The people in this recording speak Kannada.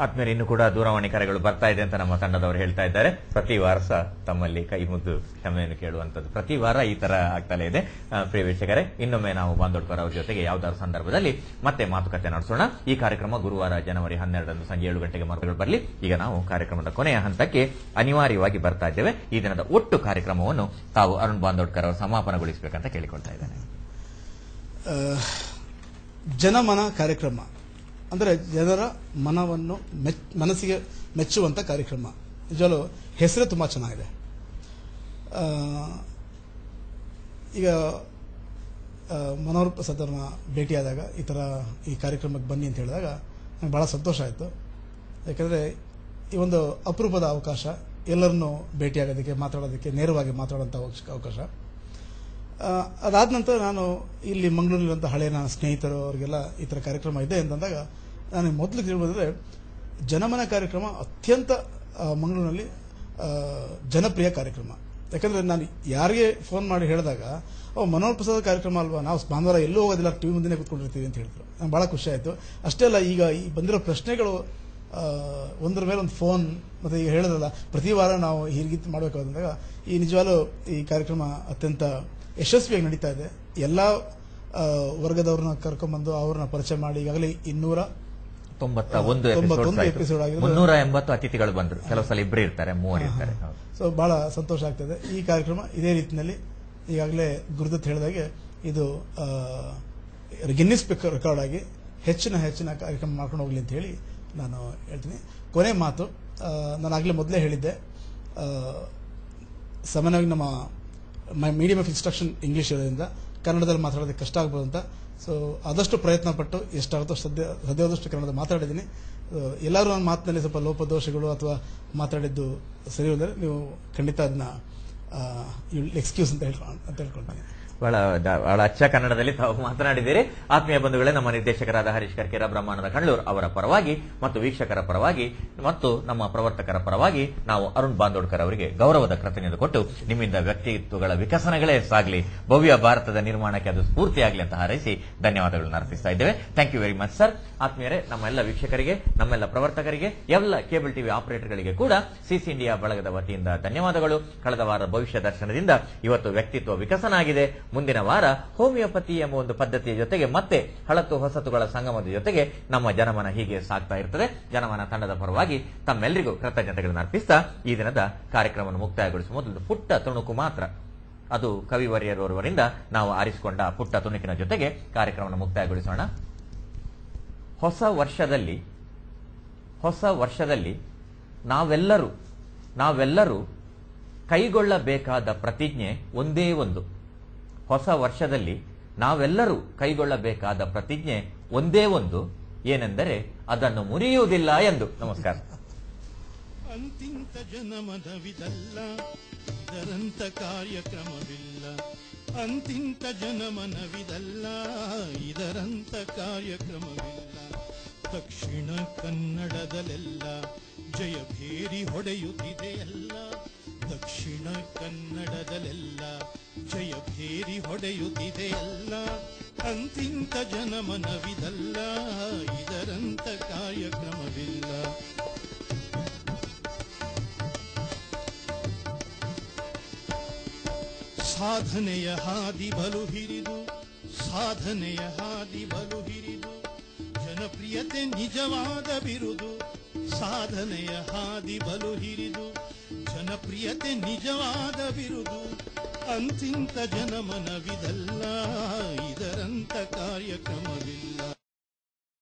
ಆತ್ಮೀಯರು ಇನ್ನು ಕೂಡ ದೂರವಾಣಿ ಕರೆಗಳು ಬರ್ತಾ ಇದೆ ಅಂತ ನಮ್ಮ ತಂಡದವರು ಹೇಳ್ತಾ ಇದ್ದಾರೆ. ಪ್ರತಿ ವಾರ ಸಹ ತಮ್ಮಲ್ಲಿ ಕೈ ಮುದ್ದು ಕ್ಷಮೆಯನ್ನು ಕೇಳುವಂತದ್ದು ಪ್ರತಿ ವಾರ ಈ ತರ ಆಗ್ತಲೇ ಇದೆ. ಪ್ರಿಯ ವೀಕ್ಷಕರೇ, ಇನ್ನೊಮ್ಮೆ ನಾವು ಬಾಂದೋಡ್ಕರ್ ಅವರ ಜೊತೆಗೆ ಯಾವ್ದಾದ್ರು ಸಂದರ್ಭದಲ್ಲಿ ಮತ್ತೆ ಮಾತುಕತೆ ನಡೆಸೋಣ. ಈ ಕಾರ್ಯಕ್ರಮ ಗುರುವಾರ ಜನವರಿ 12 ಸಂಜೆ 7 ಗಂಟೆಗೆ ಮರುಗಳು ಬರಲಿ. ಈಗ ನಾವು ಕಾರ್ಯಕ್ರಮದ ಕೊನೆಯ ಹಂತಕ್ಕೆ ಅನಿವಾರ್ಯವಾಗಿ ಬರ್ತಾ ಇದ್ದೇವೆ. ಈ ದಿನದ ಒಟ್ಟು ಕಾರ್ಯಕ್ರಮವನ್ನು ತಾವು ಅರುಣ್ ಬಾಂದೋಡ್ಕರ್ ಅವರು ಸಮಾಪನಗೊಳಿಸಬೇಕಂತ ಕೇಳಿಕೊಳ್ತಾ ಇದ್ದೇನೆ. ಜನಮನ ಕಾರ್ಯಕ್ರಮ ಅಂದರೆ ಜನರ ಮನವನ್ನು ಮನಸ್ಸಿಗೆ ಮೆಚ್ಚುವಂಥ ಕಾರ್ಯಕ್ರಮ. ನಿಜವಲ್ಲೂ ಹೆಸರೇ ತುಂಬ ಚೆನ್ನಾಗಿದೆ. ಈಗ ಮನೋಹರ್ ಪ್ರಸಾದ್ ಅವ್ರನ್ನ ಭೇಟಿಯಾದಾಗ ಈ ಕಾರ್ಯಕ್ರಮಕ್ಕೆ ಬನ್ನಿ ಅಂತ ಹೇಳಿದಾಗ ನನಗೆ ಭಾಳ ಸಂತೋಷ ಆಯಿತು. ಯಾಕಂದರೆ ಈ ಒಂದು ಅಪರೂಪದ ಅವಕಾಶ, ಎಲ್ಲರನ್ನೂ ಭೇಟಿಯಾಗೋದಕ್ಕೆ, ಮಾತಾಡೋದಕ್ಕೆ, ನೇರವಾಗಿ ಮಾತಾಡೋಂಥ ಅವಕಾಶ. ಅದಾದ ನಂತರ ನಾನು ಇಲ್ಲಿ ಮಂಗಳೂರಿನಂಥ ಹಳೆಯ ನನ್ನ ಸ್ನೇಹಿತರು ಅವರಿಗೆಲ್ಲ ಈ ಥರ ಕಾರ್ಯಕ್ರಮ ಇದೆ ಅಂತಂದಾಗ ನಾನು ಮೊದಲು ತಿಳಿಬೋದ್ರೆ ಜನಮನ ಕಾರ್ಯಕ್ರಮ ಅತ್ಯಂತ ಮಂಗಳೂರಿನಲ್ಲಿ ಜನಪ್ರಿಯ ಕಾರ್ಯಕ್ರಮ. ಯಾಕಂದರೆ ನಾನು ಯಾರಿಗೆ ಫೋನ್ ಮಾಡಿ ಹೇಳಿದಾಗ ಮನೋಹರ್ ಪ್ರಸಾದ್ ಕಾರ್ಯಕ್ರಮ ಅಲ್ವಾ, ನಾವು ಭಾನುವಾರ ಎಲ್ಲೂ ಹೋಗೋದಿಲ್ಲ, ಟಿವಿ ಮುಂದೆ ಕೂತ್ಕೊಂಡಿರ್ತೀವಿ ಅಂತ ಹೇಳಿದ್ರು. ನಂಗೆ ಭಾಳ ಖುಷಿ ಆಯಿತು. ಅಷ್ಟೇ ಅಲ್ಲ, ಈಗ ಈ ಬಂದಿರೋ ಪ್ರಶ್ನೆಗಳು ಒಂದರ ಮೇಲೆ ಒಂದು ಫೋನ್, ಮತ್ತು ಈಗ ಹೇಳಿದ್ರಲ್ಲ ಪ್ರತಿ ವಾರ ನಾವು ಹೀರ್ಗೀತ್ ಮಾಡಬೇಕಾದಂದಾಗ ಈ ನಿಜವಾಗ್ಲೂ ಈ ಕಾರ್ಯಕ್ರಮ ಅತ್ಯಂತ ಯಶಸ್ವಿಯಾಗಿ ನಡೀತಾ ಇದೆ. ಎಲ್ಲ ವರ್ಗದವ್ರನ್ನ ಕರ್ಕೊಂಡ್ಬಂದು ಅವ್ರನ್ನ ಪರಿಚಯ ಮಾಡಿ ಈಗಾಗಲೇ 291 ಎಪಿಸೋಡ್ ಆಗಿದೆ. 380 ಅತಿಥಿಗಳು ಬಂದರು. ಕೆಲವು ಸಲ ಇಬ್ಬರು ಇರ್ತಾರೆ, 3 ಇರ್ತಾರೆ. ಸೊ ಬಹಳ ಸಂತೋಷ ಆಗ್ತದೆ. ಈ ಕಾರ್ಯಕ್ರಮ ಇದೇ ರೀತಿಯಲ್ಲಿ ಈಗಾಗಲೇ ಗುರುದತ್ ಹೇಳಿದಾಗೆ ಇದು ಗಿನ್ನಿಸ್ ರೆಕಾರ್ಡ್ ಆಗಿ ಹೆಚ್ಚಿನ ಕಾರ್ಯಕ್ರಮ ಮಾಡ್ಕೊಂಡು ಹೋಗ್ಲಿ ಅಂತ ಹೇಳಿ ನಾನು ಹೇಳ್ತೀನಿ. ಕೊನೆ ಮಾತು, ನಾನು ಮೊದಲೇ ಹೇಳಿದ್ದೆ, ಸಾಮಾನ್ಯವಾಗಿ ನಮ್ಮ ಮೀಡಿಯಂ ಆಫ್ ಇನ್ಸ್ಟ್ರಕ್ಷನ್ ಇಂಗ್ಲಿಷ್ ಇರೋದ್ರಿಂದ ಕನ್ನಡದಲ್ಲಿ ಮಾತಾಡೋದಕ್ಕೆ ಕಷ್ಟ ಆಗ್ಬೋದು ಅಂತ. ಸೊ ಆದಷ್ಟು ಪ್ರಯತ್ನ ಪಟ್ಟು ಎಷ್ಟಾಗುತ್ತೋ ಸದ್ಯವಾದಷ್ಟು ಕನ್ನಡ ಮಾತಾಡಿದ್ದೀನಿ. ಎಲ್ಲರೂ ನನ್ನ ಮಾತಿನಲ್ಲಿ ಸ್ವಲ್ಪ ಲೋಪದೋಷಗಳು ಅಥವಾ ಮಾತಾಡಿದ್ದು ಸರಿ ಹೋದರೆ ನೀವು ಖಂಡಿತ ಅದನ್ನ ಎಕ್ಸ್ಕ್ಯೂಸ್ ಅಂತ ಹೇಳ್ಕೊಳ್ತೀನಿ. ಬಹಳ ಅಚ್ಚ ಕನ್ನಡದಲ್ಲಿ ತಾವು ಮಾತನಾಡಿದ್ದೀರಿ. ಆತ್ಮೀಯ ಬಂಧುಗಳೇ, ನಮ್ಮ ನಿರ್ದೇಶಕರಾದ ಹರೀಶ್ ಕರ್ಕೇರ, ಬ್ರಹ್ಮಾನಂದ ಕಣ್ಣೂರ್ ಅವರ ಪರವಾಗಿ ಮತ್ತು ವೀಕ್ಷಕರ ಪರವಾಗಿ ಮತ್ತು ನಮ್ಮ ಪ್ರವರ್ತಕರ ಪರವಾಗಿ ನಾವು ಅರುಣ್ ಬಾಂದೋಡ್ಕರ್ ಅವರಿಗೆ ಗೌರವದ ಕೃತಜ್ಞತೆ ಕೊಟ್ಟು ನಿಮ್ಮಿಂದ ವ್ಯಕ್ತಿತ್ವಗಳ ವಿಕಸನಗಳೇ ಸಾಗಲಿ, ಭವ್ಯ ಭಾರತದ ನಿರ್ಮಾಣಕ್ಕೆ ಅದು ಸ್ಫೂರ್ತಿಯಾಗಲಿ ಅಂತ ಹಾರೈಸಿ ಧನ್ಯವಾದಗಳನ್ನು ಅರ್ಪಿಸ್ತಾ ಇದ್ದೇವೆ. Thank you very much sir. ಆತ್ಮೀಯರೇ, ನಮ್ಮೆಲ್ಲ ವೀಕ್ಷಕರಿಗೆ, ನಮ್ಮೆಲ್ಲ ಪ್ರವರ್ತಕರಿಗೆ, ಎಲ್ಲ ಕೇಬಲ್ ಟಿವಿ ಆಪರೇಟರ್ಗಳಿಗೆ ಕೂಡ ಸಿಸಿ ಇಂಡಿಯಾ ಬಳಗದ ವತಿಯಿಂದ ಧನ್ಯವಾದಗಳು. ಕಳೆದ ವಾರ ಭವಿಷ್ಯ ದರ್ಶನದಿಂದ ಇವತ್ತು ವ್ಯಕ್ತಿತ್ವ ವಿಕಸನ ಆಗಿದೆ. ಮುಂದಿನ ವಾರ ಹೋಮಿಯೋಪತಿ ಎಂಬ ಒಂದು ಪದ್ಧತಿಯ ಜೊತೆಗೆ ಮತ್ತೆ ಹಳತು ಹೊಸತುಗಳ ಸಂಗಮದ ಜೊತೆಗೆ ನಮ್ಮ ಜನಮನ ಹೀಗೆ ಸಾಗ್ತಾ ಇರ್ತದೆ. ಜನಮನ ತಂಡದ ಪರವಾಗಿ ತಮ್ಮೆಲ್ಲರಿಗೂ ಕೃತಜ್ಞತೆಗಳನ್ನು ಅರ್ಪಿಸ್ತಾ ಈ ದಿನದ ಕಾರ್ಯಕ್ರಮವನ್ನು ಮುಕ್ತಾಯಗೊಳಿಸುವ ಮೊದಲು ಪುಟ್ಟ ತುಣುಕು ಮಾತ್ರ, ಅದು ಕವಿವರ್ಯರವರಿಂದ ನಾವು ಆರಿಸಿಕೊಂಡ ಪುಟ್ಟ ತುಣುಕಿನ ಜೊತೆಗೆ ಕಾರ್ಯಕ್ರಮವನ್ನು ಮುಕ್ತಾಯಗೊಳಿಸೋಣ. ಹೊಸ ವರ್ಷದಲ್ಲಿ ನಾವೆಲ್ಲರೂ ಕೈಗೊಳ್ಳಬೇಕಾದ ಪ್ರತಿಜ್ಞೆ ಒಂದೇ ಒಂದು. ಹೊಸ ವರ್ಷದಲ್ಲಿ ನಾವೆಲ್ಲರೂ ಕೈಗೊಳ್ಳಬೇಕಾದ ಪ್ರತಿಜ್ಞೆ ಒಂದೇ ಒಂದು, ಏನೆಂದರೆ ಅದನ್ನು ಮುರಿಯುವುದಿಲ್ಲ ಎಂದು. ನಮಸ್ಕಾರ. ಅಂತಿಂತ ಜನಮನವಿದಲ್ಲ, ಇದರಂತ ಕಾರ್ಯಕ್ರಮವಿಲ್ಲ. ಅಂತಿಂತ ಜನಮನವಿದಲ್ಲ, ಇದರಂತ ಕಾರ್ಯಕ್ರಮವಿಲ್ಲ. ದಕ್ಷಿಣ ಕನ್ನಡದಲ್ಲೆಲ್ಲ ಜಯಭೇರಿ ಹೊಡೆಯುತ್ತಿದೆಯಲ್ಲ. ದಕ್ಷಿಣ ಕನ್ನಡದಲ್ಲೆಲ್ಲ ಜಯಭೇರಿ ಹೊಡೆಯುತ್ತಿದೆಯಲ್ಲ. ಅಂತಿಂತ ಜನಮನವಿದಲ್ಲ, ಇದರಂತ ಕಾರ್ಯಕ್ರಮವಿಲ್ಲ. ಸಾಧನೆಯ ಹಾದಿ ಬಲು ಹಿರಿದು, ಸಾಧನೆಯ ಹಾದಿ ಬಲು ಹಿರಿದು, ಜನಪ್ರಿಯತೆ ನಿಜವಾದ ಬಿರುದು. ಸಾಧನೆಯ ಹಾದಿ ಬಲು ಹಿರಿದು, ಜನಪ್ರಿಯತೆ ನಿಜವಾದ ಬಿರುದು. ಅಂತಿಂತ ಜನಮನವಿದಲ್ಲ,